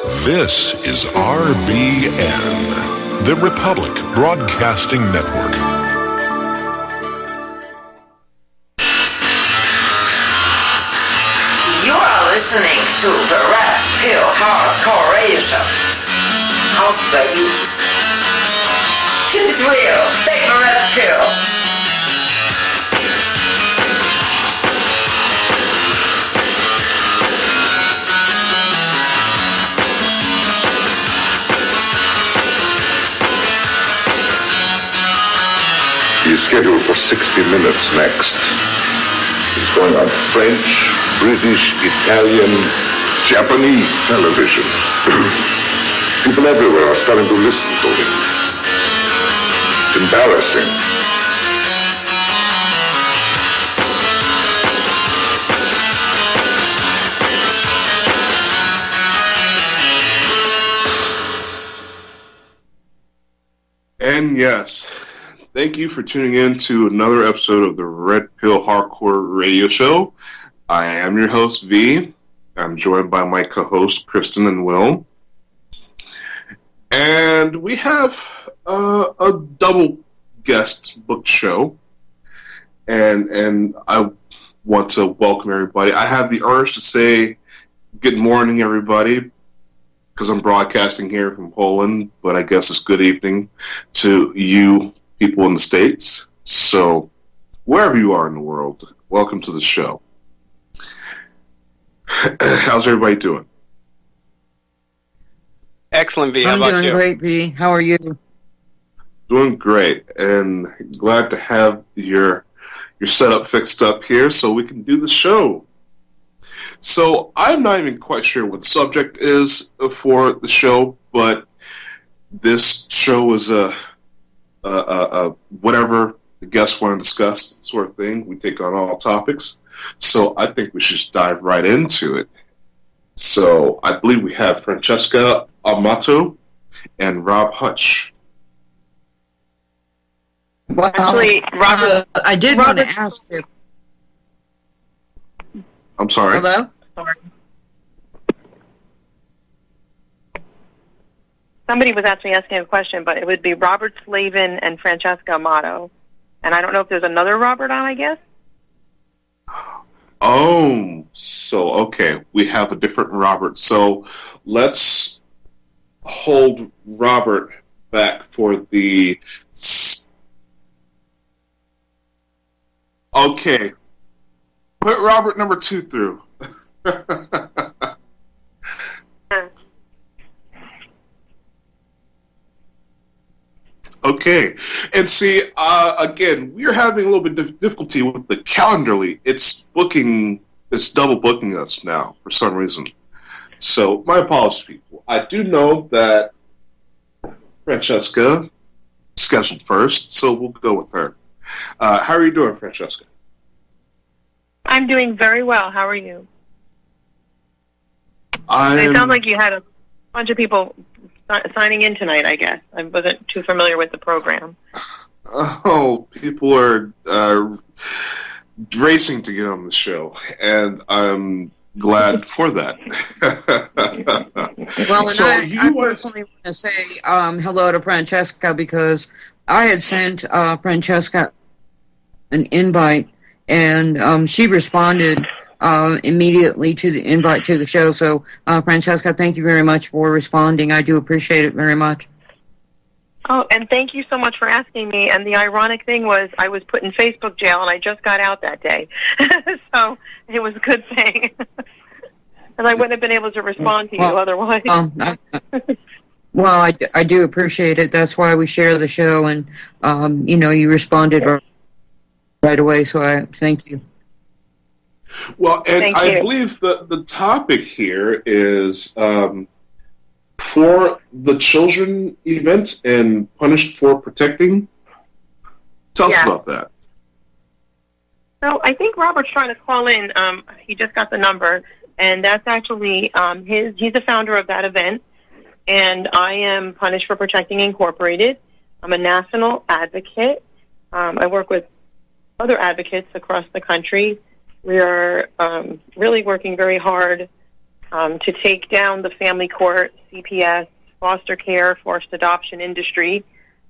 This is RBN, the Republic Broadcasting Network. You are listening to the Red Pill Hardcore Radio Show. Hosted by you. Keep it real. Take the red pill. He's scheduled for 60 minutes next. He's going on French, British, Italian, Japanese television. People everywhere are starting to listen to him. It's embarrassing. And yes, thank you for tuning in to another episode of the Red Pill Hardcore Radio Show. I am your host, V. I'm joined by my co-hosts, Kristen and Will. And we have a double guest booked show. And I want to welcome everybody. I have the urge to say good morning, everybody, because I'm broadcasting here from Poland, but I guess it's good evening to you people in the States. So, wherever you are in the world, welcome to the show. How's everybody doing? Excellent, V. How about you? I'm doing great, V. How are you? Doing great, and glad to have your setup fixed up here so we can do the show. So, I'm not even quite sure what the subject is for the show, but this show is a whatever the guests want to discuss sort of thing. We take on all topics. So I think we should just dive right into it. So I believe we have Francesca Amato and Rob Hutch. Well, actually, Robert, I did want to ask you. I'm sorry. Hello? Sorry. Somebody was actually asking a question, but it would be Robert Slavin and Francesca Amato. And I don't know if there's another Robert on, I guess. Oh, so, okay. We have a different Robert. So let's hold Robert back for the... Okay. Put Robert number 2 through. Okay, and see, again, we're having a little bit of difficulty with the Calendarly. It's double booking us now for some reason. So, my apologies, people. I do know that Francesca scheduled first, so we'll go with her. How are you doing, Francesca? I'm doing very well. How are you? It sounds like you had a bunch of people signing in tonight, I guess. I wasn't too familiar with the program. Oh, people are racing to get on the show, and I'm glad for that. Well, so I personally want to say hello to Francesca because I had sent Francesca an invite, and she responded immediately to the invite to the show. So, Francesca, thank you very much for responding. I do appreciate it very much. Oh, and thank you so much for asking me. And the ironic thing was I was put in Facebook jail, and I just got out that day. So it was a good thing. And I wouldn't have been able to respond to you otherwise. Well, I do appreciate it. That's why we share the show. And, you responded right away, so I thank you. Well, and I believe the topic here is for the children event and Punished for Protecting. Tell us about that. So I think Robert's trying to call in. He just got the number, and that's actually he's the founder of that event, and I am Punished for Protecting Incorporated. I'm a national advocate. I work with other advocates across the country. We are really working very hard to take down the family court, CPS, foster care, forced adoption industry.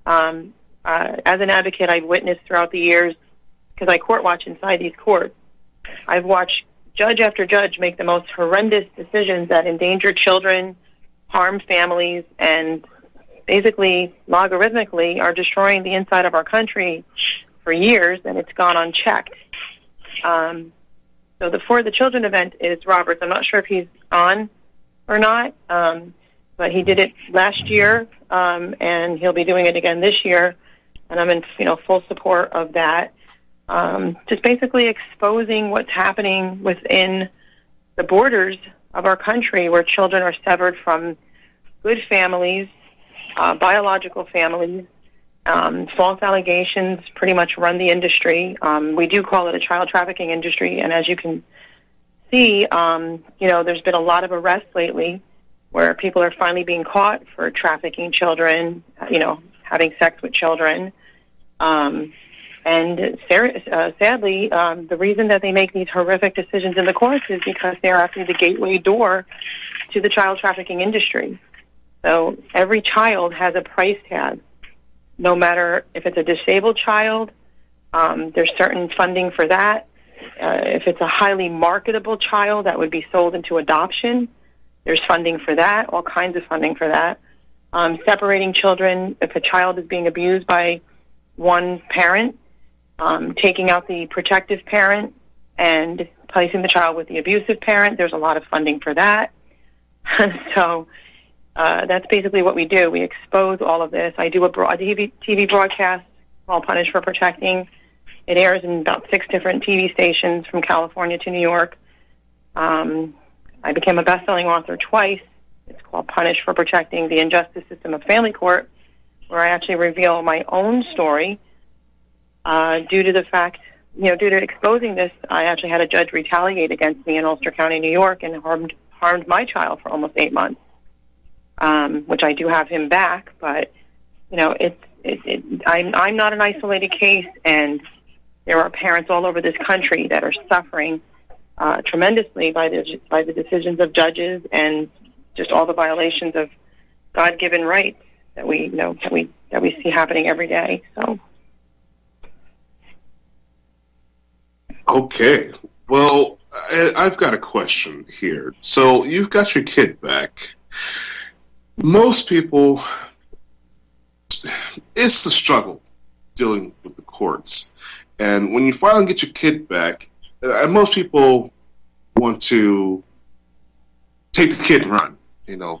As an advocate, I've witnessed throughout the years, because I court watch inside these courts, I've watched judge after judge make the most horrendous decisions that endanger children, harm families, and basically, logarithmically, are destroying the inside of our country for years, and it's gone unchecked. So the For the Children event is Roberts. I'm not sure if he's on or not, but he did it last year, and he'll be doing it again this year, and I'm in full support of that. Just basically exposing what's happening within the borders of our country, where children are severed from good families, biological families. False allegations pretty much run the industry. We do call it a child trafficking industry, and as you can see, there's been a lot of arrests lately where people are finally being caught for trafficking children, having sex with children. And sadly, the reason that they make these horrific decisions in the courts is because they're actually the gateway door to the child trafficking industry. So every child has a price tag. No matter if it's a disabled child, there's certain funding for that. If it's a highly marketable child that would be sold into adoption, there's funding for that, all kinds of funding for that. Separating children, if a child is being abused by one parent, taking out the protective parent and placing the child with the abusive parent, there's a lot of funding for that. So that's basically what we do. We expose all of this. I do a TV broadcast called Punished for Protecting. It airs in about 6 different TV stations from California to New York. I became a best-selling author twice. It's called Punished for Protecting the Injustice System of Family Court, where I actually reveal my own story. Due to the fact, due to exposing this, I actually had a judge retaliate against me in Ulster County, New York, and harmed my child for almost 8 months. Which I do have him back, but I'm not an isolated case, and there are parents all over this country that are suffering tremendously by the decisions of judges and just all the violations of God-given rights that we see happening every day. So, okay, well, I've got a question here. So you've got your kid back. Most people, it's the struggle dealing with the courts. And when you finally get your kid back, most people want to take the kid and run,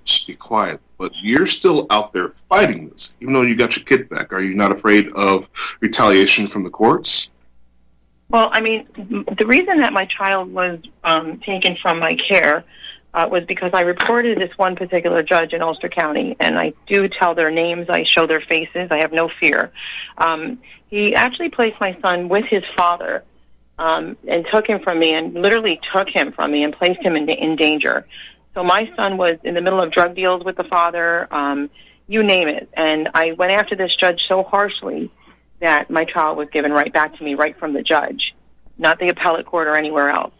just be quiet. But you're still out there fighting this, even though you got your kid back. Are you not afraid of retaliation from the courts? Well, I mean, the reason that my child was taken from my care was because I reported this one particular judge in Ulster County, and I do tell their names, I show their faces, I have no fear. He actually placed my son with his father and took him from me, and literally took him from me and placed him in danger. So my son was in the middle of drug deals with the father, you name it. And I went after this judge so harshly that my child was given right back to me right from the judge, not the appellate court or anywhere else.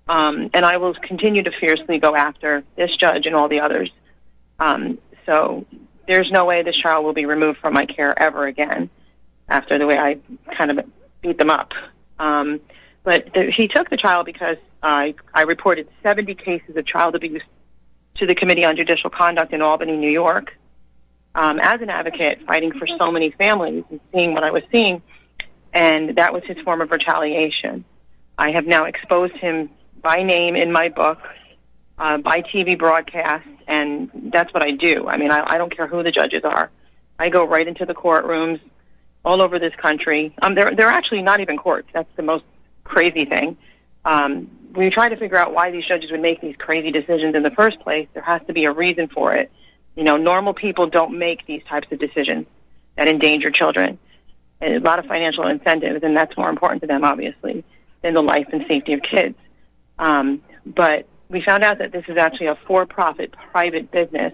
And I will continue to fiercely go after this judge and all the others. So there's no way this child will be removed from my care ever again after the way I kind of beat them up. But he took the child because I reported 70 cases of child abuse to the Committee on Judicial Conduct in Albany, New York, as an advocate fighting for so many families and seeing what I was seeing. And that was his form of retaliation. I have now exposed him by name in my book, by TV broadcast, and that's what I do. I mean, I don't care who the judges are. I go right into the courtrooms all over this country. They're actually not even courts. That's the most crazy thing. We try to figure out why these judges would make these crazy decisions in the first place. There has to be a reason for it. Normal people don't make these types of decisions that endanger children. And a lot of financial incentives, and that's more important to them, obviously, than the life and safety of kids. But we found out that this is actually a for-profit private business.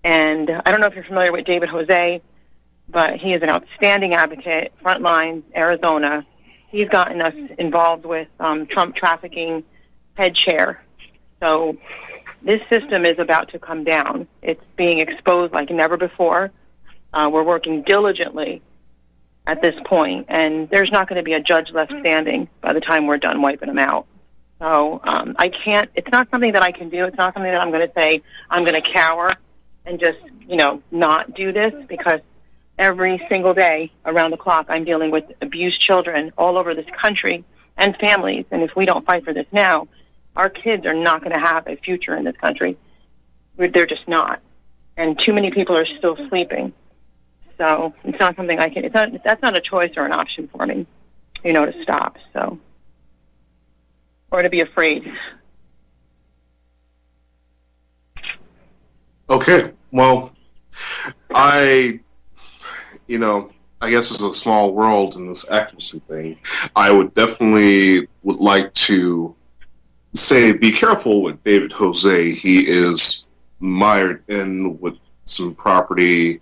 And I don't know if you're familiar with David Jose, but he is an outstanding advocate, Frontline, Arizona. He's gotten us involved with Trump trafficking head chair. So this system is about to come down. It's being exposed like never before. We're working diligently at this point, and there's not going to be a judge left standing by the time we're done wiping them out. So I can't, it's not something that I can do. It's not something that I'm going to say I'm going to cower and just, not do this, because every single day around the clock I'm dealing with abused children all over this country and families. And if we don't fight for this now, our kids are not going to have a future in this country. They're just not. And too many people are still sleeping. So it's not something I can, that's not a choice or an option for me, to stop. So, or to be afraid. Okay. Well, I guess it's a small world in this accuracy thing. I would like to say, be careful with David Jose. He is mired in with some property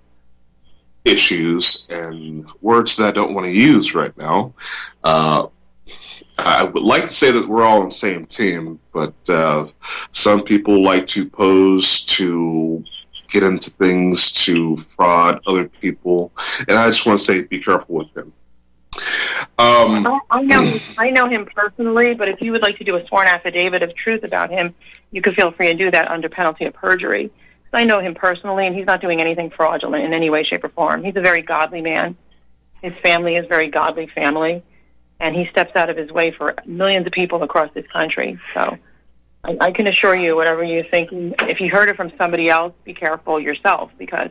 issues and words that I don't want to use right now. I would like to say that we're all on the same team, but some people like to pose to get into things to fraud other people, and I just want to say, be careful with him. I know him personally, but if you would like to do a sworn affidavit of truth about him, you could feel free to do that under penalty of perjury. I know him personally, and he's not doing anything fraudulent in any way, shape, or form. He's a very godly man. His family is a very godly family, and he steps out of his way for millions of people across this country. So I can assure you, whatever you're thinking, if you heard it from somebody else, be careful yourself, because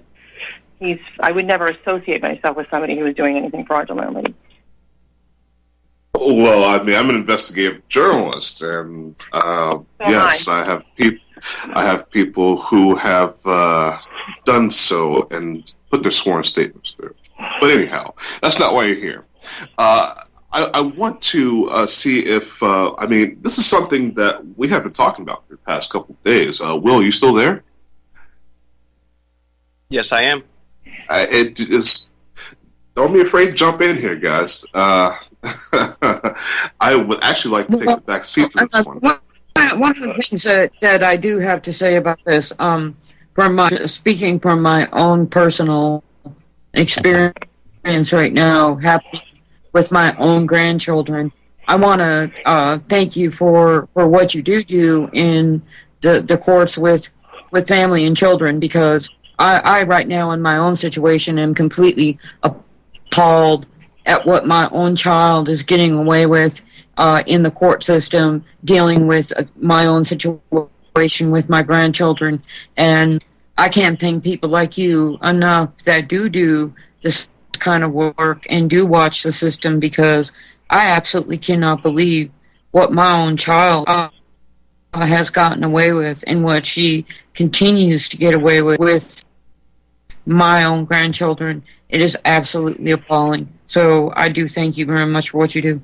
I would never associate myself with somebody who was doing anything fraudulently. Well, I'm an investigative journalist, and yes, I have people who have done so and put their sworn statements through. But anyhow, that's not why you're here. I want to see if, this is something that we have been talking about for the past couple of days. Will, you still there? Yes, I am. Don't be afraid to jump in here, guys. I would actually like to take the back seat to this one. One of the things that I do have to say about this, speaking from my own personal experience right now, happening with my own grandchildren, I want to thank you for what you do in the courts with family and children, because I right now in my own situation am completely appalled at what my own child is getting away with in the court system, dealing with my own situation with my grandchildren. And I can't thank people like you enough that do this kind of work and do watch the system, because I absolutely cannot believe what my own child has gotten away with and what she continues to get away with my own grandchildren. It is absolutely appalling. So I do thank you very much for what you do.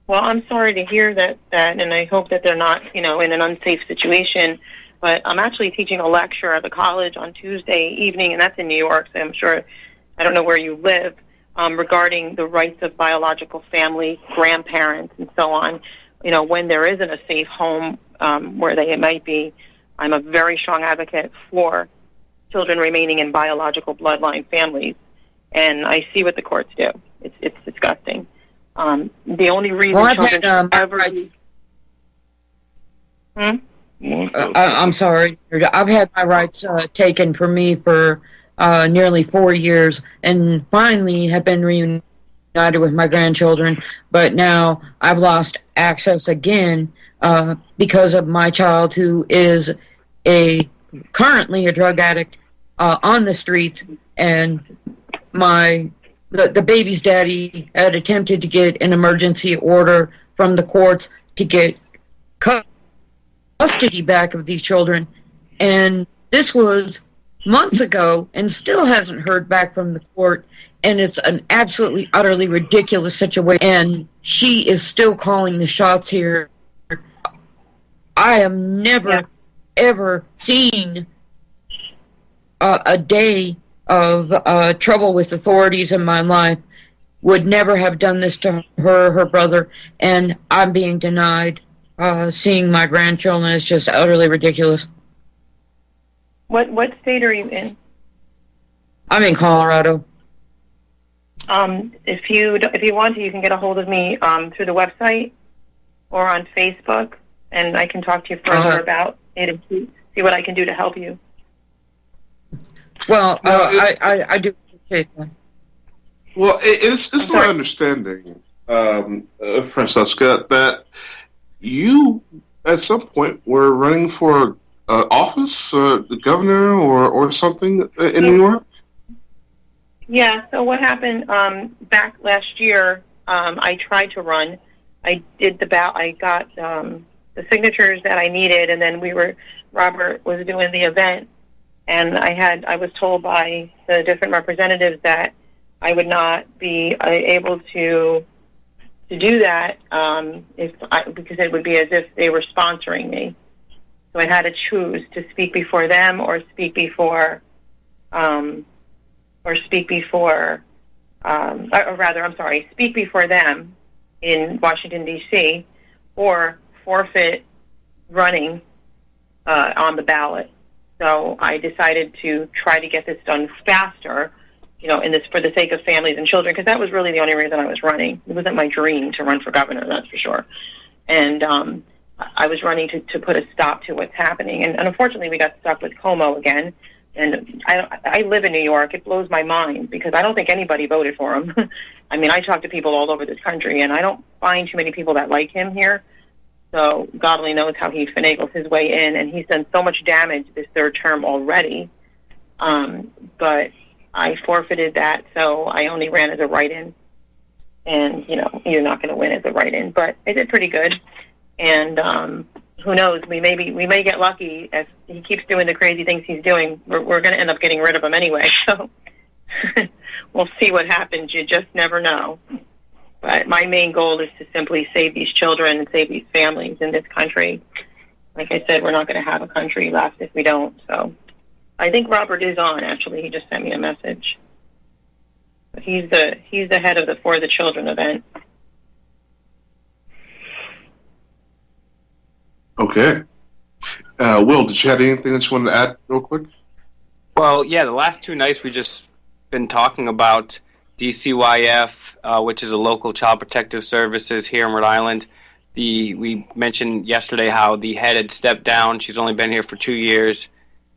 Well, I'm sorry to hear that, and I hope that they're not, in an unsafe situation. But I'm actually teaching a lecture at the college on Tuesday evening, and that's in New York, so I'm sure, I don't know where you live, regarding the rights of biological family, grandparents, and so on. When there isn't a safe home where they might be, I'm a very strong advocate for children remaining in biological bloodline families, and I see what the courts do. It's disgusting. The only reason children should ever be... I'm sorry. I've had my rights taken from me for nearly 4 years, and finally have been reunited with my grandchildren, but now I've lost access again because of my child, who is currently a drug addict on the streets, and the baby's daddy had attempted to get an emergency order from the courts to get custody back of these children, and this was months ago and still hasn't heard back from the court, and it's an absolutely utterly ridiculous situation, and she is still calling the shots here. I have never ever seen a day of trouble with authorities in my life. Would never have done this to her brother, and I'm being denied seeing my grandchildren is just utterly ridiculous. What state are you in? I'm in Colorado. If you want to, you can get a hold of me through the website or on Facebook, and I can talk to you further about it and see what I can do to help you. Well, I do appreciate that. Well, it's my understanding, Francesca, that you at some point were running for office, the governor or something in New York. Yeah. So what happened back last year? I tried to run. I did the ballot. I got the signatures that I needed, and then Robert was doing the event, and I was told by the different representatives that I would not be able to do that because it would be as if they were sponsoring me. So I had to choose to speak before them or speak before speak before them in Washington, D.C., or forfeit running on the ballot. So I decided to try to get this done faster, for the sake of families and children, because that was really the only reason I was running. It wasn't my dream to run for governor, that's for sure. And I was running to put a stop to what's happening. And unfortunately, we got stuck with Cuomo again. And I live in New York. It blows my mind because I don't think anybody voted for him. I mean, I talk to people all over this country, and I don't find too many people that like him here. So God only knows how he finagles his way in, and he's done so much damage this third term already. But I forfeited that, so I only ran as a write-in. And, you're not going to win as a write-in. But I did pretty good. And who knows, we may get lucky if he keeps doing the crazy things he's doing. We're going to end up getting rid of him anyway. So we'll see what happens. You just never know. But my main goal is to simply save these children and save these families in this country. Like I said, we're not going to have a country left if we don't. So I think Robert is on, actually. He just sent me a message. But he's the head of the For the Children event. Okay. Will, did you have anything that you wanted to add real quick? Well, yeah, the last 2 nights we just been talking about DCYF, which is a local child protective services here in Rhode Island. We mentioned yesterday how the head had stepped down. She's only been here for 2 years,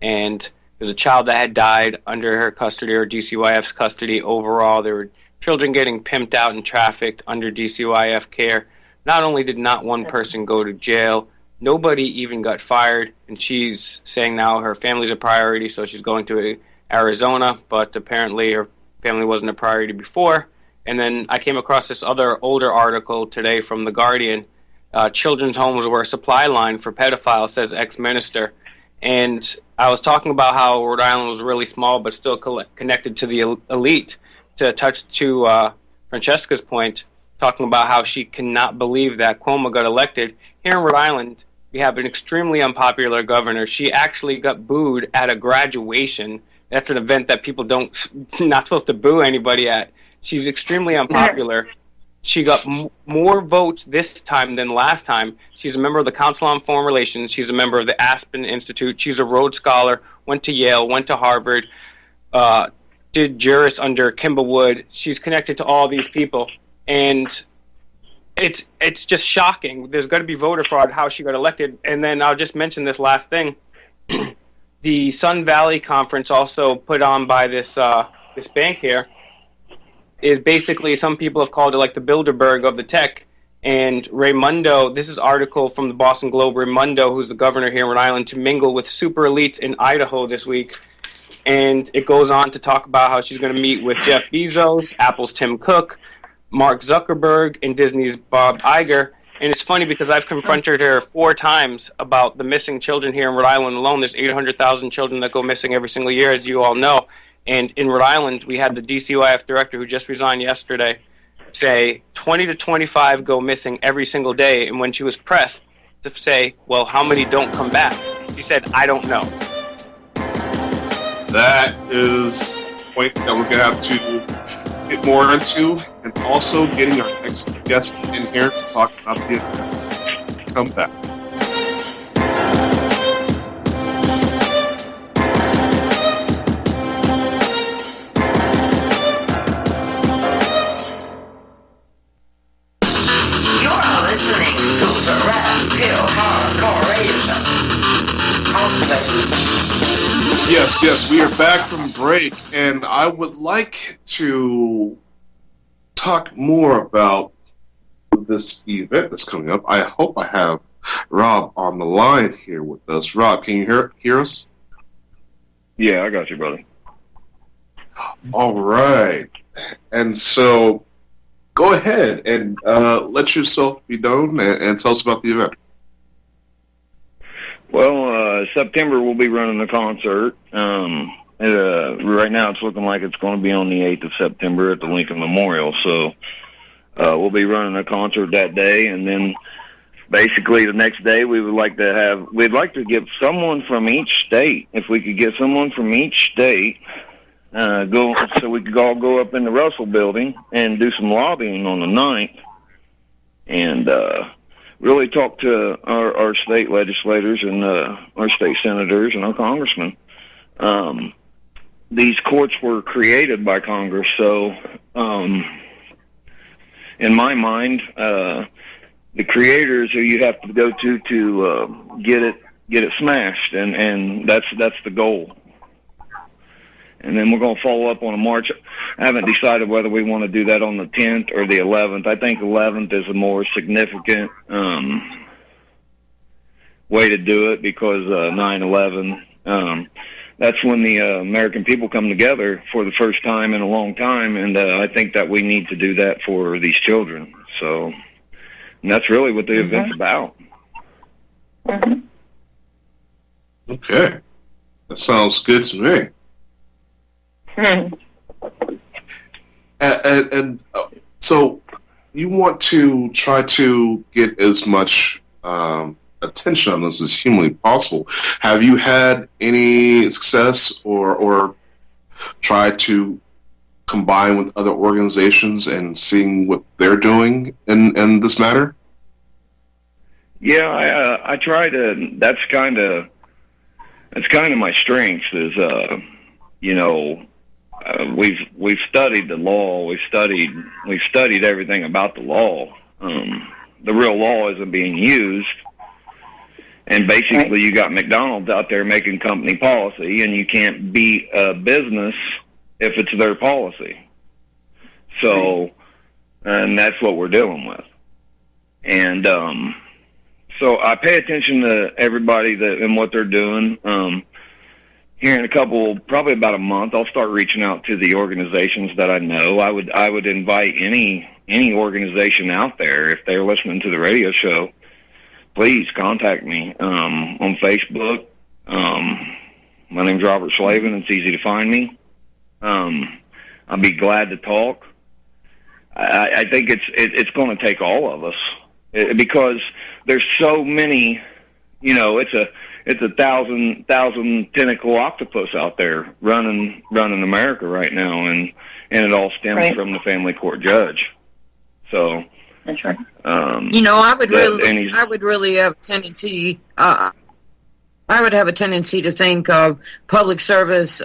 and there's a child that had died under her custody or DCYF's custody overall. There were children getting pimped out and trafficked under DCYF care. Not only did not one person go to jail, nobody even got fired, and she's saying now her family's a priority, so she's going to Arizona, but apparently her family wasn't a priority before. And then I came across this other older article today from The Guardian. Children's homes were a supply line for pedophiles, says ex-minister. And I was talking about how Rhode Island was really small but still connected to the elite. To touch to Francesca's point, talking about how she cannot believe that Cuomo got elected. Here in Rhode Island, we have an extremely unpopular governor. She actually got booed at a graduation. That's an event that people not supposed to boo anybody at. She's extremely unpopular. She got more votes this time than last time. She's a member of the Council on Foreign Relations. She's a member of the Aspen Institute. She's a Rhodes Scholar, went to Yale, went to Harvard, did juris under Kimball Wood. She's connected to all these people. And it's just shocking. There's got to be voter fraud how she got elected. And then I'll just mention this last thing. The Sun Valley Conference, also put on by this bank here, is basically, some people have called it like the Bilderberg of the tech. And Raimundo, this is an article from the Boston Globe, Raimundo, who's the governor here in Rhode Island, to mingle with super elites in Idaho this week. And it goes on to talk about how she's going to meet with Jeff Bezos, Apple's Tim Cook, Mark Zuckerberg, and Disney's Bob Iger. And it's funny because I've confronted her 4 times about the missing children here in Rhode Island alone. There's 800,000 children that go missing every single year, as you all know. And in Rhode Island, we had the DCYF director, who just resigned yesterday, say 20 to 25 go missing every single day. And when she was pressed to say, well, how many don't come back, she said, I don't know. That is a point that we're going to have to get more into, and also getting our next guest in here to talk about the event. come back. You're listening to the Red Pill Hardcore Radio. Yes, we are back from break, and I would like to talk more about this event that's coming up. I hope I have Rob on the line here with us. Rob, can you hear us? Yeah, I got you, brother. All right. And so, go ahead and let yourself be known and tell us about the event. Well, September we'll be running the concert. Right now it's looking like it's going to be on the 8th of September at the Lincoln Memorial. So we'll be running a concert that day, and then basically the next day we'd like to get someone from each state. If we could get someone from each state, so we could all go up in the Russell Building and do some lobbying on the 9th, and really talk to our state legislators and our state senators and our congressmen. These courts were created by Congress, so in my mind, the creators who you have to go to get it smashed, and that's the goal. And then we're going to follow up on a march. I haven't decided whether we want to do that on the 10th or the 11th. I think 11th is a more significant way to do it because 9/11, that's when the American people come together for the first time in a long time, and I think that we need to do that for these children. So and that's really what the event's about. Okay. That sounds good to me. And so you want to try to get as much attention on this as humanly possible. Have you had any success or tried to combine with other organizations and seeing what they're doing in this matter? Yeah, I try to. That's kind of my strength. Is we've studied the law. We've studied everything about the law. The real law isn't being used, and basically you got McDonald's out there making company policy, and you can't beat a business if it's their policy. So, and that's what we're dealing with. And so I pay attention to everybody and what they're doing. Here in probably about a month, I'll start reaching out to the organizations that I know. I would invite any organization out there, if they're listening to the radio show, please contact me on Facebook. My name's Robert Slavin. It's easy to find me. I'll be glad to talk. I think it's going to take all of us because there's so many. It's a thousand tentacle octopus out there running America right now, and it all stems from the family court judge. So that's right. I would really have a tendency. I would have a tendency to think of public service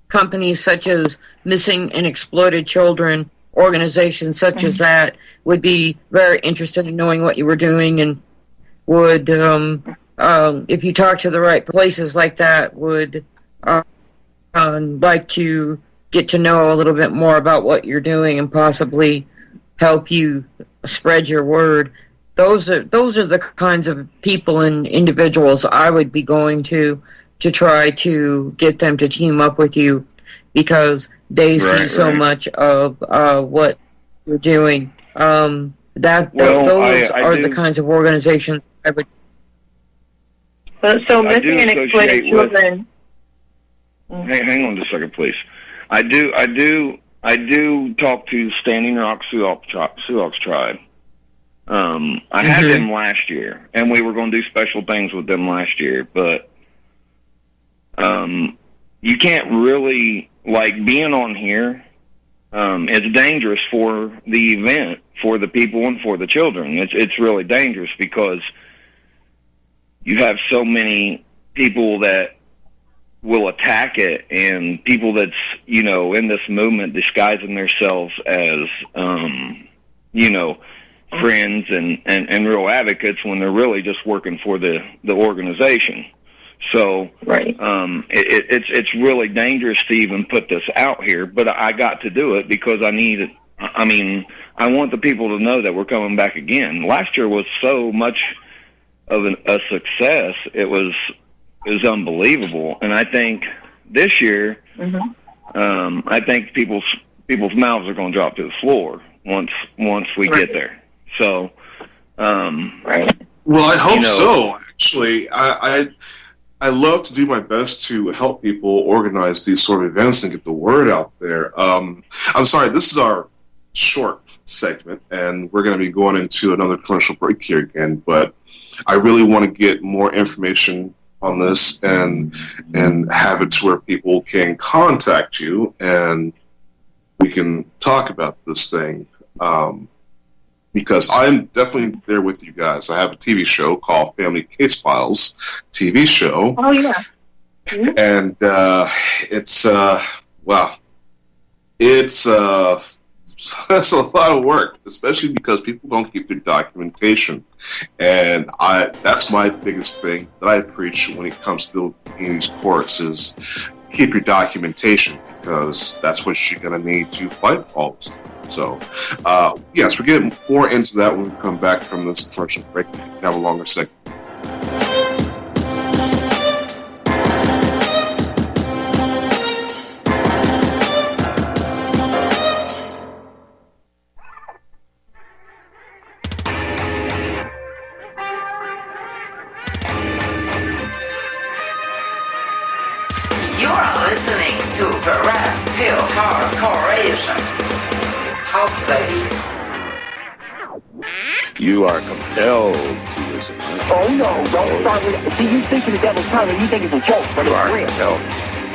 companies such as Missing and Exploited Children, organizations such as that would be very interested in knowing what you were doing, and would, if you talk to the right places like that, would like to get to know a little bit more about what you're doing and possibly help you spread your word. Those are the kinds of people and individuals I would be going to try to get them to team up with you, because they see so much of what you're doing. Those are the kinds of organizations I would. So Missing and Exploited Children. Hang on just a second, please. I do talk to Standing Rock Sioux Tribe. I had them last year, and we were going to do special things with them last year, but you can't really, being on here, it's dangerous for the event, for the people and for the children. It's really dangerous because you have so many people that will attack it, and people that's, you know, in this movement disguising themselves as, you know, friends and real advocates when they're really just working for the organization. So Right. It's really dangerous to even put this out here, but I got to do it because I want the people to know that we're coming back again. Last year was so much of a success. It was unbelievable. And I think this year, I think people's mouths are going to drop to the floor once we get there. So, Right. Well, I hope You know- so. Actually, I love to do my best to help people organize these sort of events and get the word out there. I'm sorry, this is our short segment, and we're going to be going into another commercial break here again. But I really want to get more information on this and have it to where people can contact you and we can talk about this thing. Because I'm definitely there with you guys. I have a TV show called Family Case Files TV show. Oh, yeah. And it's wow. It's that's a lot of work, especially because people don't keep their documentation. And that's my biggest thing that I preach when it comes to these courts is keep your documentation, because that's what you're going to need to fight all this. So, yes, we're getting more into that when we come back from this commercial break. We have a longer segment. You're listening to the Red Pill Hardcore House Baby. You are compelled to listen. Oh, no, don't start with... See, you think of the devil's tongue and you think it's a joke, but You it's are real. compelled.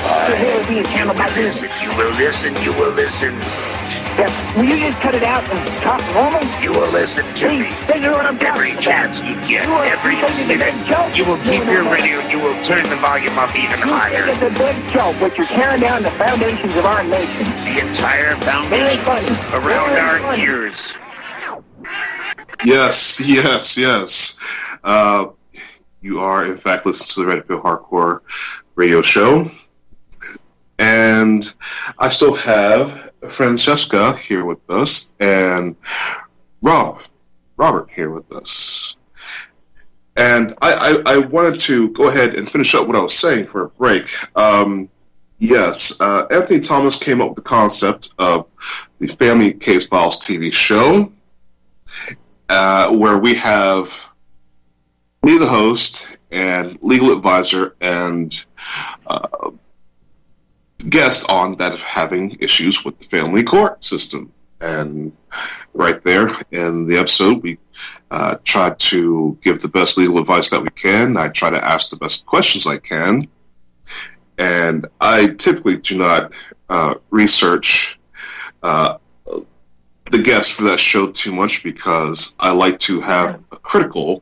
The hell is being handled by this? You will listen. You will listen. Yeah. Will you just cut it out and talk normal? You will listen to See, me. this is what I'm Every talking chance about. you get. You are Every thinking it's a minute. joke. You will keep your radio. You will turn the volume up even You higher. think it's a big joke, but you're tearing down the foundations of our nation. The entire Very foundation funny. around Very our funny. ears. Yes. You are, in fact, listening to the Red Pill Hardcore radio show. And I still have Francesca here with us and Robert here with us. And I wanted to go ahead and finish up what I was saying for a break. Yes, Anthony Thomas came up with the concept of the Family Case Files TV show, where we have me, the host, and legal advisor, and guest on that of having issues with the family court system. And right there in the episode, we try to give the best legal advice that we can. I try to ask the best questions I can. And I typically do not research the guests for that show too much, because I like to have a critical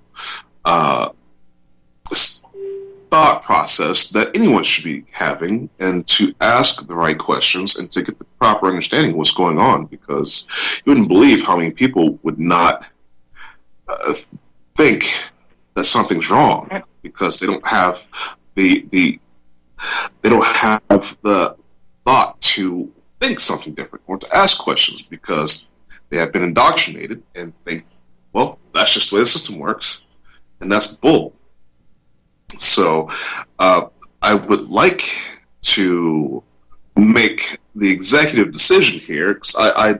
thought process that anyone should be having, and to ask the right questions and to get the proper understanding of what's going on, because you wouldn't believe how many people would not think that something's wrong because they don't have the thought to think something different or to ask questions, because they have been indoctrinated and think, well, that's just the way the system works, and that's bull. So I would like to make the executive decision here, because I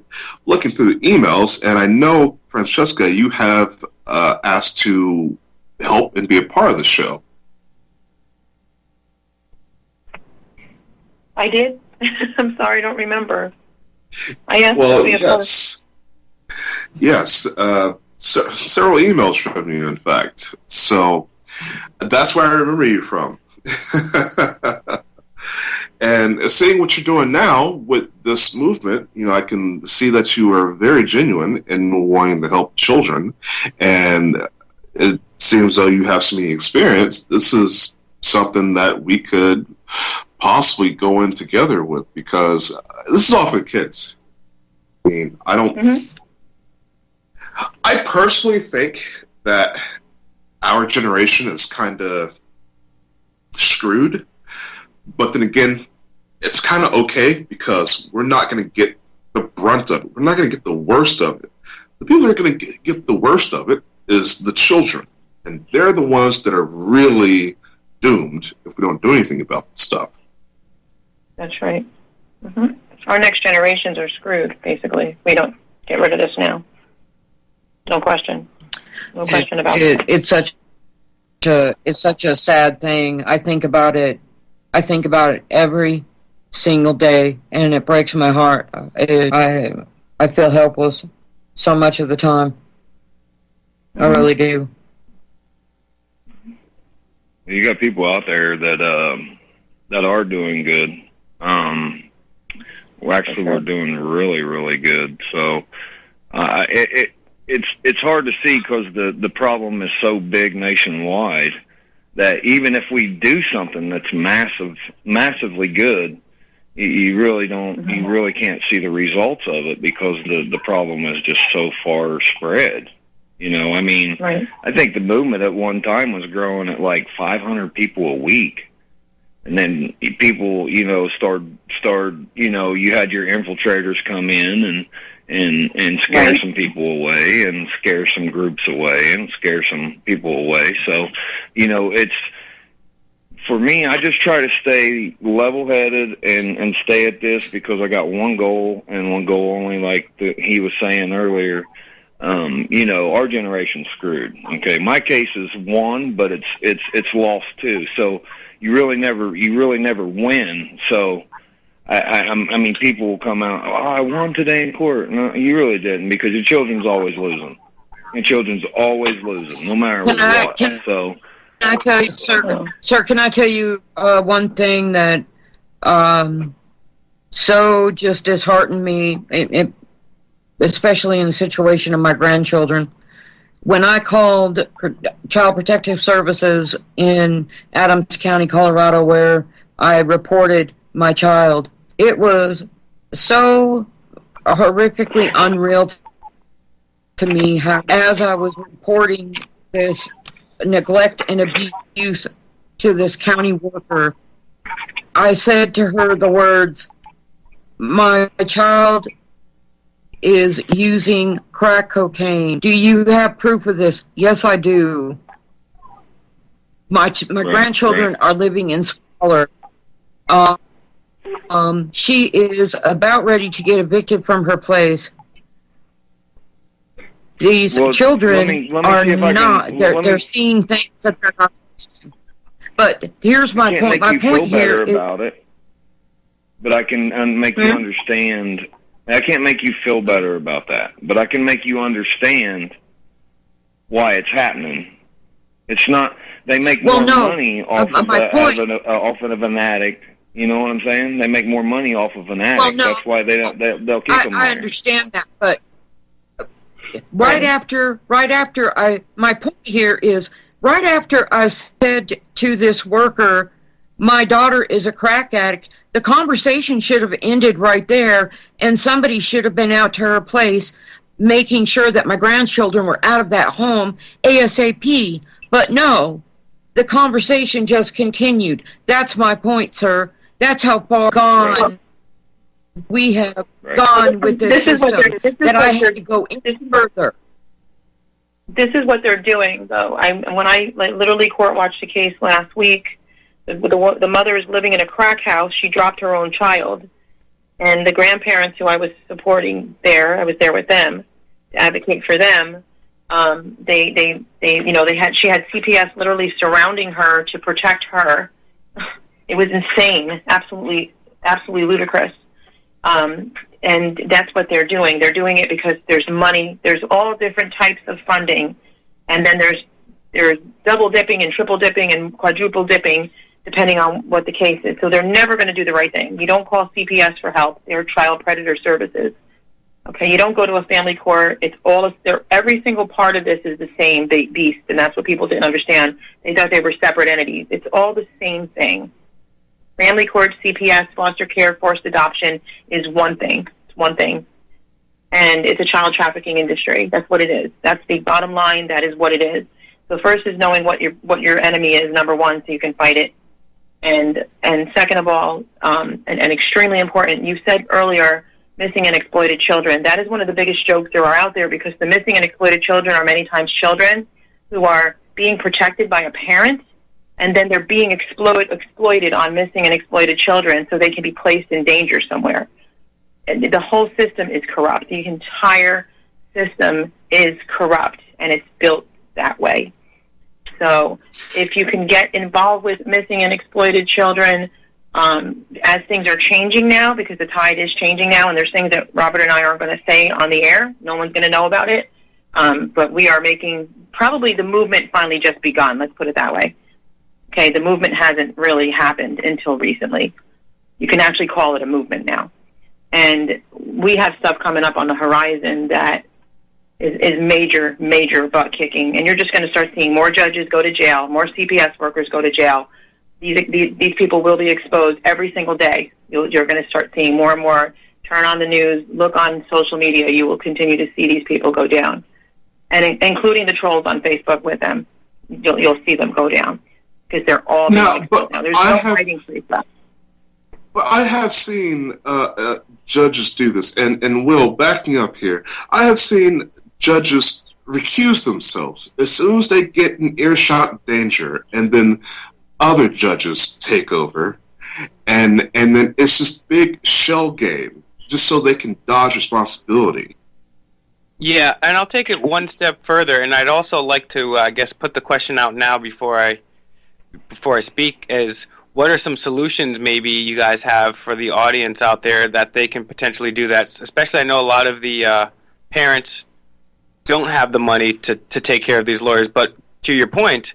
looking through the emails, and I know, Francesca, you have asked to help and be a part of the show. I did? I'm sorry, I don't remember. I asked Well, to be a part. yes, several emails from you, in fact. So that's where I remember you from. And seeing what you're doing now with this movement, you know, I can see that you are very genuine in wanting to help children. And it seems though you have some experience. This is something that we could possibly go in together with, because this is all for the kids. I mean, I don't. I personally think that our generation is kind of screwed, but then again, it's kind of okay because we're not going to get the brunt of it. We're not going to get the worst of it. The people that are going to get the worst of it is the children, and they're the ones that are really doomed if we don't do anything about the stuff. That's right. Our next generations are screwed, basically. If we don't get rid of this now. No question. No question about it. It's such a sad thing. I think about it every single day, and it breaks my heart. I feel helpless so much of the time. I really do. You got people out there that are doing good. We're doing really, really good. So it's hard to see because the problem is so big nationwide that even if we do something that's massively good, you really don't. You really can't see the results of it because the problem is just so far spread. You know, I mean, right. I think the movement at one time was growing at like 500 people a week. And then people, you know, started, you know, you had your infiltrators come in and scare right. some people away and scare some groups away and scare some people away. So, you know, it's, for me, I just try to stay level-headed and stay at this because I got one goal and one goal only, like he was saying earlier. You know, our generation's screwed. Okay, my case is one, but it's lost too. So you really never win. So I mean, people will come out. Oh, I won today in court. No, you really didn't, because your children's always losing. Your children's always losing, no matter what. Can I tell you, sir? Can I tell you one thing that so just disheartened me? Especially in the situation of my grandchildren. When I called Child Protective Services in Adams County, Colorado, where I reported my child, it was so horrifically unreal to me how, as I was reporting this neglect and abuse to this county worker, I said to her the words, "My child is using crack cocaine. Do you have proof of this?" "Yes, I do. My grandchildren are living in squalor. She is about ready to get evicted from her place. These children are not. They're seeing things that they're not seeing." But here's my point. My point here is about it, but I can make you understand. I can't make you feel better about that, but I can make you understand why it's happening. It's not, they make more money off of an addict. You know what I'm saying? They make more money off of an addict. That's why they'll keep them there. I understand that, but right after my point here is, right after I said to this worker, "My daughter is a crack addict," the conversation should have ended right there, and somebody should have been out to her place making sure that my grandchildren were out of that home ASAP. But no, the conversation just continued. That's my point, sir. That's how far gone we have gone with this system, that I had to go any further. This is what they're doing, though. When I literally court watched a case last week, the mother is living in a crack house. She dropped her own child, and the grandparents who I was supporting there, I was there with them to advocate for them. She had CPS literally surrounding her to protect her. It was insane, absolutely ludicrous. And that's what they're doing. They're doing it because there's money. There's all different types of funding, and then there's double dipping and triple dipping and quadruple dipping, depending on what the case is. So they're never going to do the right thing. You don't call CPS for help. They're child predator services. Okay, you don't go to a family court. It's all every single part of this is the same beast, and that's what people didn't understand. They thought they were separate entities. It's all the same thing. Family court, CPS, foster care, forced adoption is one thing. It's one thing. And it's a child trafficking industry. That's what it is. That's the bottom line. That is what it is. So first is knowing what your enemy is, number one, so you can fight it. And second of all, and extremely important, you said earlier, missing and exploited children. That is one of the biggest jokes there are out there, because the missing and exploited children are many times children who are being protected by a parent, and then they're being exploited on missing and exploited children so they can be placed in danger somewhere. And the whole system is corrupt. The entire system is corrupt, and it's built that way. So if you can get involved with missing and exploited children, as things are changing now, because the tide is changing now, and there's things that Robert and I aren't going to say on the air. No one's going to know about it. But we are making, probably the movement finally just begun, let's put it that way. Okay, the movement hasn't really happened until recently. You can actually call it a movement now. And we have stuff coming up on the horizon that is major, major butt-kicking. And you're just going to start seeing more judges go to jail, more CPS workers go to jail. These people will be exposed every single day. You're going to start seeing more and more. Turn on the news, look on social media. You will continue to see these people go down, and including the trolls on Facebook with them. You'll see them go down because they're all being exposed now. There's no hiding place left. But I have seen judges do this, and Will, backing up here, I have seen judges recuse themselves as soon as they get in earshot danger, and then other judges take over, and then it's just big shell game just so they can dodge responsibility. Yeah, and I'll take it one step further, and I'd also like to, I guess, put the question out now before I speak, is what are some solutions maybe you guys have for the audience out there that they can potentially do that? Especially, I know a lot of the parents don't have the money to take care of these lawyers, but to your point,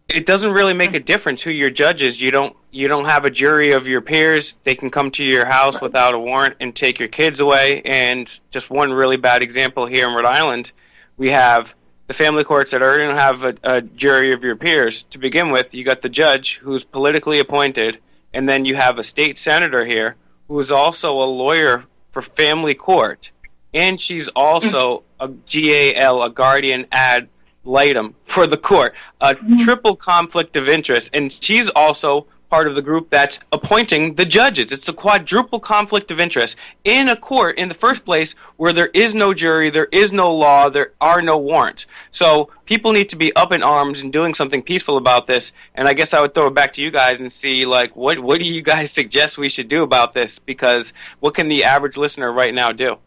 it doesn't really make a difference who your judge is. You don't have a jury of your peers. They can come to your house without a warrant and take your kids away. And just one really bad example here in Rhode Island, we have the family courts that already don't have a jury of your peers. To begin with, you got the judge who's politically appointed, and then you have a state senator here who is also a lawyer for family court, and she's also a GAL, a guardian ad litem for the court, a triple conflict of interest, and she's also part of the group that's appointing the judges. It's a quadruple conflict of interest in a court in the first place where there is no jury, there is no law, there are no warrants. So people need to be up in arms and doing something peaceful about this, and I guess I would throw it back to you guys and see, like, what do you guys suggest we should do about this? Because what can the average listener right now do?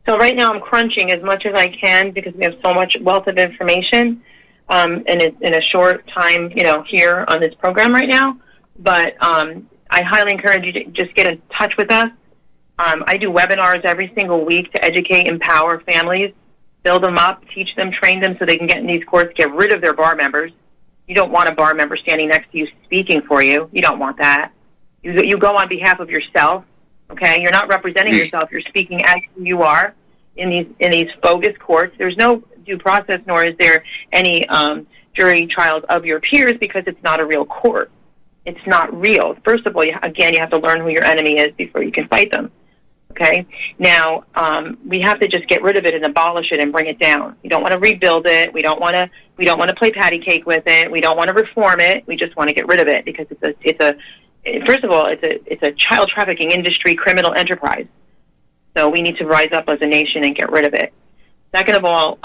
So right now I'm crunching as much as I can because we have so much wealth of information in a short time, here on this program right now. But I highly encourage you to just get in touch with us. I do webinars every single week to educate, empower families, build them up, teach them, train them so they can get in these courts, get rid of their bar members. You don't want a bar member standing next to you speaking for you. You don't want that. You go on behalf of yourself. Okay, you're not representing yourself. You're speaking as who you are in these bogus courts. There's no due process, nor is there any jury trials of your peers because it's not a real court. It's not real. First of all, you have to learn who your enemy is before you can fight them. Okay. Now we have to just get rid of it and abolish it and bring it down. We don't want to rebuild it. We don't want to play patty cake with it. We don't want to reform it. We just want to get rid of it because first of all, it's a child trafficking industry, criminal enterprise. So we need to rise up as a nation and get rid of it. Second of all,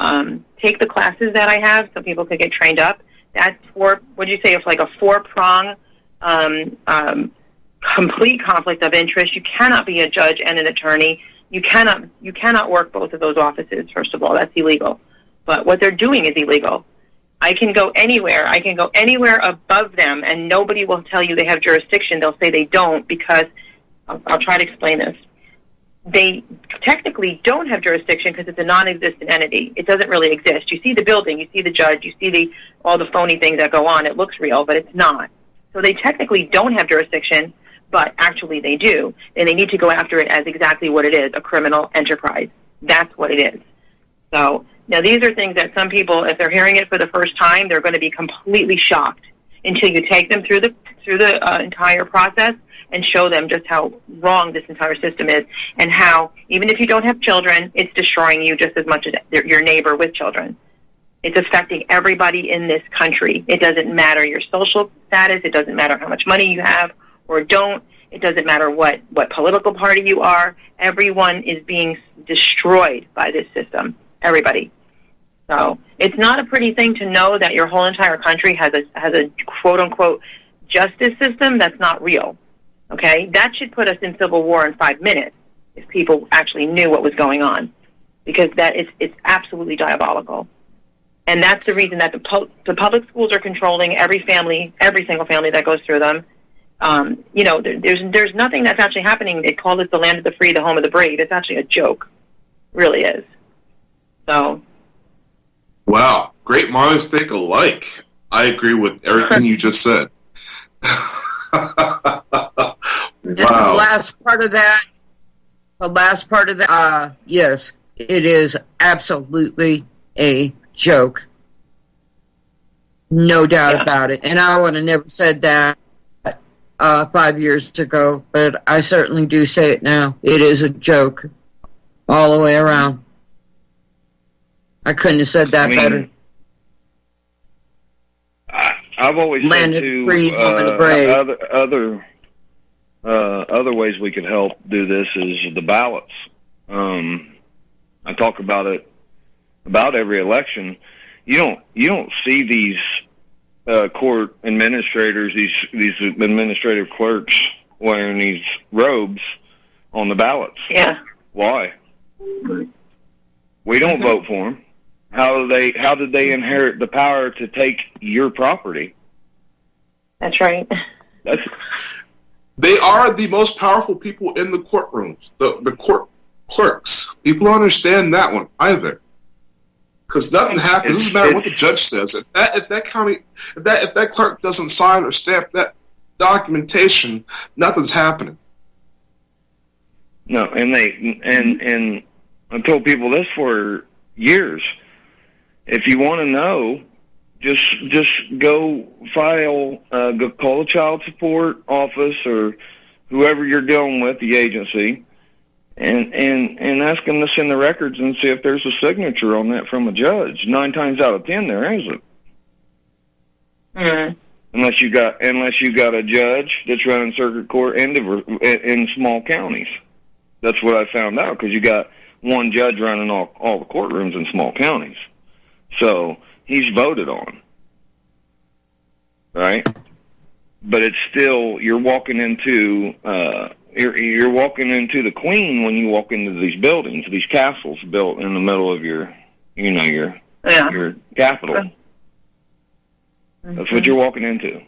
take the classes that I have so people could get trained up. That's it's like a 4-prong complete conflict of interest. You cannot be a judge and an attorney. You cannot work both of those offices, first of all. That's illegal. But what they're doing is illegal. I can go anywhere. I can go anywhere above them, and nobody will tell you they have jurisdiction. They'll say they don't because I'll try to explain this. They technically don't have jurisdiction because it's a non-existent entity. It doesn't really exist. You see the building, you see the judge, you see all the phony things that go on. It looks real, but it's not. So they technically don't have jurisdiction, but actually they do, then they need to go after it as exactly what it is, a criminal enterprise. That's what it is. So now these are things that some people, if they're hearing it for the first time, they're going to be completely shocked until you take them through the entire process and show them just how wrong this entire system is, and how even if you don't have children, it's destroying you just as much as your neighbor with children. It's affecting everybody in this country. It doesn't matter your social status. It doesn't matter how much money you have or don't. It doesn't matter what political party you are. Everyone is being destroyed by this system. Everybody. So it's not a pretty thing to know that your whole entire country has a quote unquote justice system that's not real. Okay, that should put us in civil war in 5 minutes if people actually knew what was going on, because it's absolutely diabolical. And that's the reason that the public schools are controlling every single family that goes through them. There's nothing that's actually happening. They call it the land of the free, the home of the brave. It's actually a joke. It really is. So. Wow, great minds think alike. I agree with everything you just said. Wow. The last part of that, yes, it is absolutely a joke. No doubt about it. And I would have never said that 5 years ago, but I certainly do say it now. It is a joke all the way around. I couldn't have said that better. I've always said to other ways we could help do this is the ballots. I talk about it about every election. You don't see these court administrators, these administrative clerks wearing these robes on the ballots. Yeah. Why? We don't vote for them. How did they inherit the power to take your property? That's right. They are the most powerful people in the courtrooms, the court clerks. People don't understand that one either, because nothing happens. It doesn't matter what the judge says. If that clerk doesn't sign or stamp that documentation, nothing's happening. No, and I told people this for years. If you want to know, just go call the child support office or whoever you're dealing with, the agency, and ask them to send the records and see if there's a signature on that from a judge. 9 times out of 10, there isn't. Mm-hmm. Unless you got a judge that's running circuit court in small counties. That's what I found out, because you got one judge running all the courtrooms in small counties. So he's voted on, right? But it's still, you're walking into you're walking into the Queen when you walk into these buildings, these castles built in the middle of your capital. Mm-hmm. That's what you're walking into.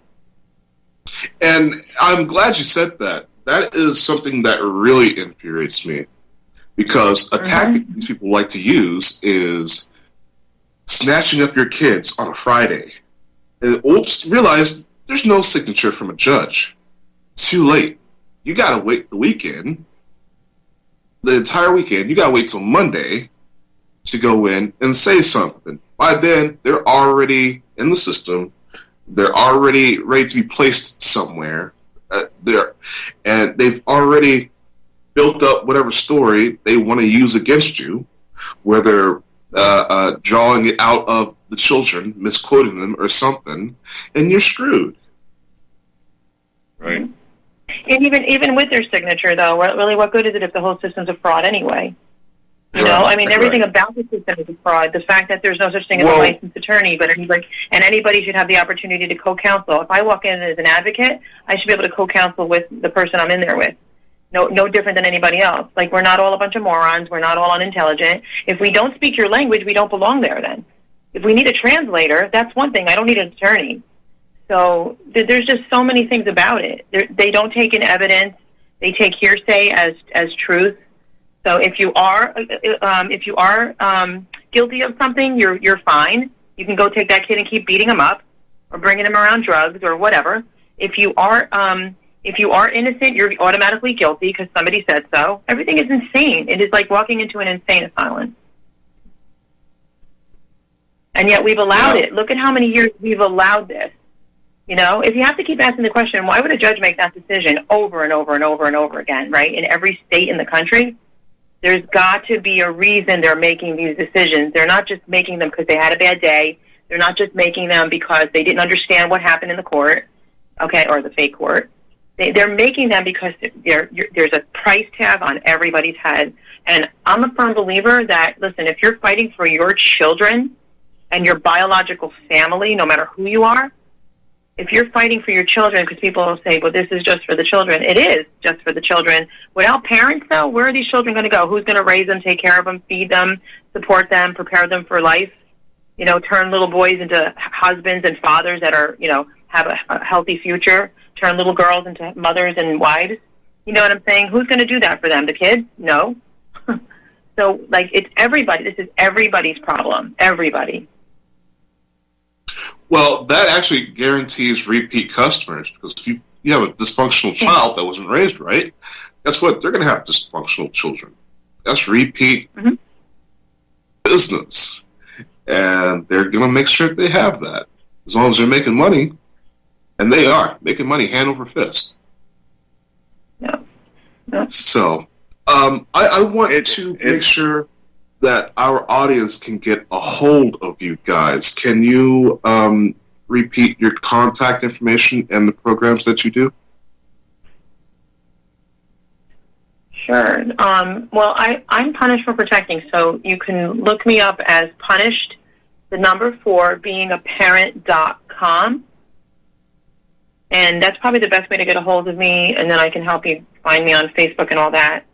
And I'm glad you said that. That is something that really infuriates me, because a tactic these people like to use is snatching up your kids on a Friday. And realize there's no signature from a judge. Too late. You gotta wait the entire weekend. You gotta wait till Monday to go in and say something. By then, they're already in the system. They're already ready to be placed somewhere. And they've already built up whatever story they want to use against you, whether drawing it out of the children, misquoting them or something, and you're screwed. Right. And even with their signature, though, really, what good is it if the whole system's a fraud anyway? You know, I mean, everything about the system is a fraud. The fact that there's no such thing as a licensed attorney, but anybody should have the opportunity to co-counsel. If I walk in as an advocate, I should be able to co-counsel with the person I'm in there with. No different than anybody else. Like, we're not all a bunch of morons. We're not all unintelligent. If we don't speak your language, we don't belong there then. If we need a translator, that's one thing. I don't need an attorney. So there's just so many things about it. They don't take in evidence. They take hearsay as truth. So if you are guilty of something, you're fine. You can go take that kid and keep beating him up, or bringing him around drugs or whatever. If you are If you are innocent, you're automatically guilty because somebody said so. Everything is insane. It is like walking into an insane asylum. And yet we've allowed it. Look at how many years we've allowed this. You know, if you have to keep asking the question, why would a judge make that decision over and over and over and over again, right, in every state in the country? There's got to be a reason they're making these decisions. They're not just making them because they had a bad day. They're not just making them because they didn't understand what happened in the court, okay, or the fake court. They're making them because there's a price tag on everybody's head. And I'm a firm believer that, listen, if you're fighting for your children and your biological family, no matter who you are, if you're fighting for your children, because people will say, well, this is just for the children. It is just for the children. Without parents, though, where are these children going to go? Who's going to raise them, take care of them, feed them, support them, prepare them for life? You know, turn little boys into husbands and fathers that are, you know, have a healthy future. Turn little girls into mothers and wives. You know what I'm saying? Who's going to do that for them? The kids? No. So, like, it's everybody. This is everybody's problem. Everybody. Well, that actually guarantees repeat customers, because if you have a dysfunctional child that wasn't raised right, guess what? They're going to have dysfunctional children. That's repeat business. And they're going to make sure they have that. As long as they're making money, and they are making money hand over fist. Yeah. So, I want to make sure that our audience can get a hold of you guys. Can you repeat your contact information and the programs that you do? Sure. Well, I'm Punished for Protecting, so you can look me up as Punished, the number 4, beingaparent.com. And that's probably the best way to get a hold of me, and then I can help you find me on Facebook and all that.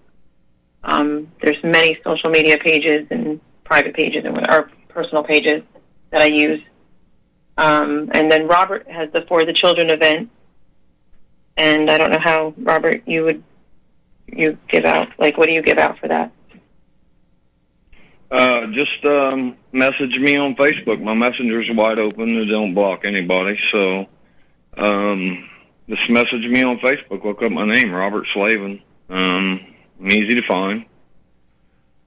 There's many social media pages and private pages or personal pages that I use. And then Robert has the For the Children event. And I don't know how, Robert, you give out, like, what do you give out for that? Just message me on Facebook. My messenger's wide open. They don't block anybody. So just message me on Facebook. Look up my name, Robert Slavin. I'm easy to find.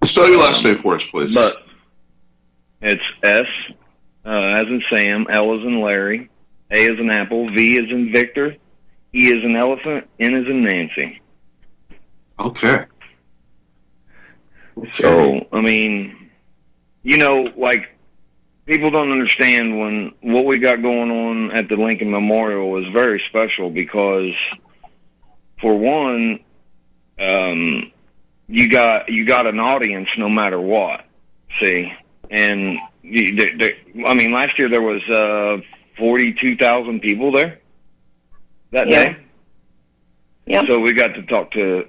Spell your last name for us, please. But it's S as in Sam, L as in Larry, A as in Apple, V as in Victor, E as in Elephant, N as in Nancy. Okay. So, I mean, you know, like, people don't understand when what we got going on at the Lincoln Memorial is very special because, for one, you got an audience no matter what. See, and I mean, last year there was 42,000 people there that day. Yeah. So we got to talk to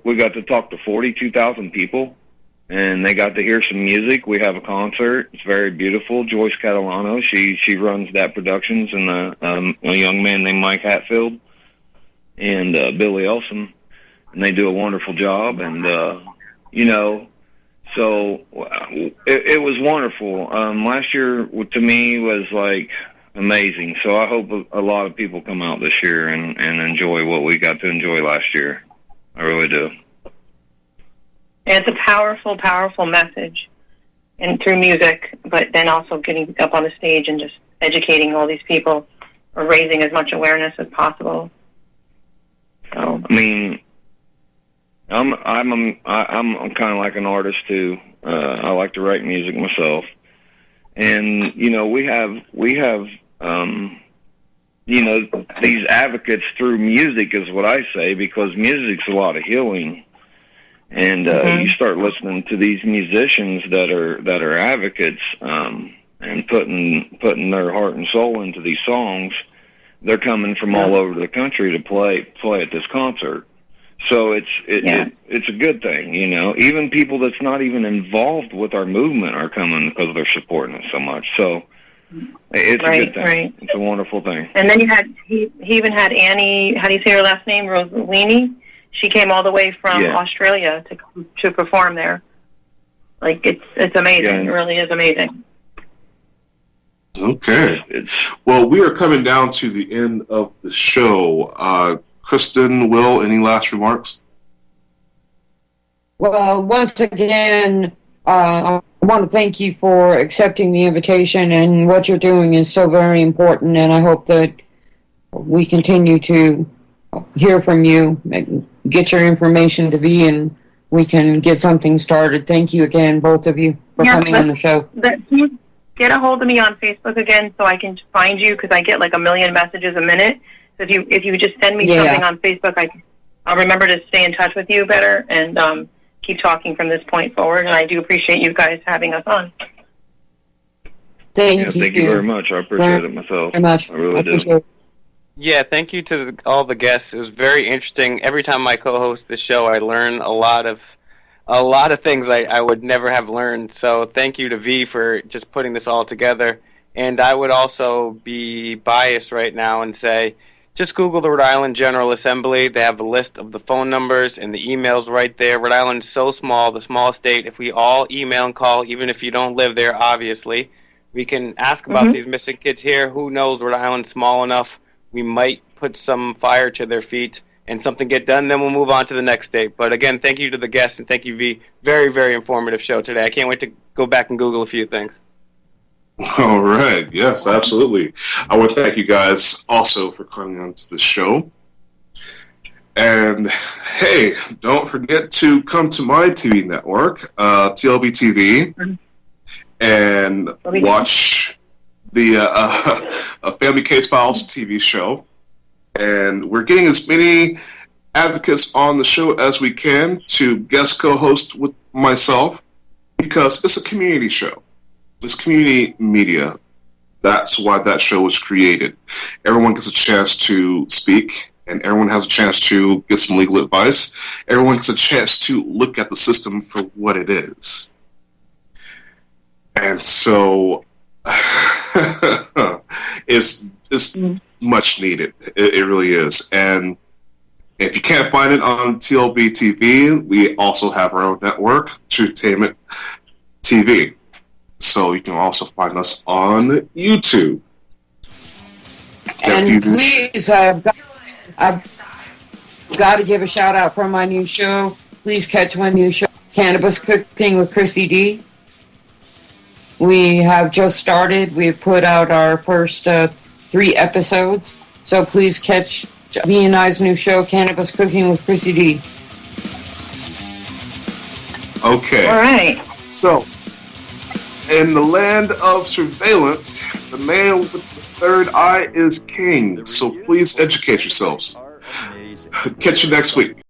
42,000 people, and they got to hear some music. We have a concert. It's very beautiful. Joyce Catalano, she runs that productions, and a young man named Mike Hatfield and Billy Elson, and they do a wonderful job. And you know, so it was wonderful. Last year to me was like amazing. So I hope a lot of people come out this year and enjoy what we got to enjoy last year. I really do. And it's a powerful, powerful message, and through music, but then also getting up on the stage and just educating all these people, or raising as much awareness as possible. So, I mean, I'm kind of like an artist too. I like to write music myself, and you know, we have you know, these advocates through music is what I say, because music's a lot of healing. And you start listening to these musicians that are advocates and putting their heart and soul into these songs. They're coming from all over the country to play at this concert. So it's a good thing, you know. Even people that's not even involved with our movement are coming because they're supporting us so much. So it's a good thing. Right. It's a wonderful thing. And then he even had Annie. How do you say her last name? Rosalini. She came all the way from Australia to perform there. Like, it's amazing. Yeah. It really is amazing. Okay. Well, we are coming down to the end of the show. Kristen, Will, any last remarks? Well, once again, I want to thank you for accepting the invitation, and what you're doing is so very important, and I hope that we continue to hear from you, get your information to V, and we can get something started. Thank you again, both of you, for coming on the show. Can you get a hold of me on Facebook again so I can find you, because I get like 1 million messages a minute. So if you just send me something on Facebook, I'll remember to stay in touch with you better and keep talking from this point forward. And I do appreciate you guys having us on. Thank you. Thank you very much. I appreciate it myself. Very much. I really do. Yeah, thank you to all the guests. It was very interesting. Every time I co-host the show, I learn a lot of things I would never have learned. So thank you to V for just putting this all together. And I would also be biased right now and say, just Google the Rhode Island General Assembly. They have a list of the phone numbers and the emails right there. Rhode Island's so small, the small state. If we all email and call, even if you don't live there, obviously, we can ask about these missing kids here. Who knows, Rhode Island's small enough. We might put some fire to their feet and something get done, then we'll move on to the next state. But again, thank you to the guests, and thank you, V. Very, very informative show today. I can't wait to go back and Google a few things. All right. Yes, absolutely. I want to thank you guys also for coming on to the show. And, hey, don't forget to come to my TV network, TLB TV, and watch the Family Case Files TV show. And we're getting as many advocates on the show as we can to guest co-host with myself, because it's a community show. It's community media. That's why that show was created. Everyone gets a chance to speak, and everyone has a chance to get some legal advice. Everyone gets a chance to look at the system for what it is. And so it's much needed. It really is. And if you can't find it on TLB TV, we also have our own network, Truthtainment TV. So you can also find us on YouTube. And please, I've got to give a shout out for my new show. Please catch my new show, Cannabis Cooking with Chrissy D. We have just started. We've put out our first 3 episodes. So please catch me and I's new show, Cannabis Cooking with Chrissy D. Okay. All right. So, in the land of surveillance, the man with the third eye is king. So please educate yourselves. Catch you next week.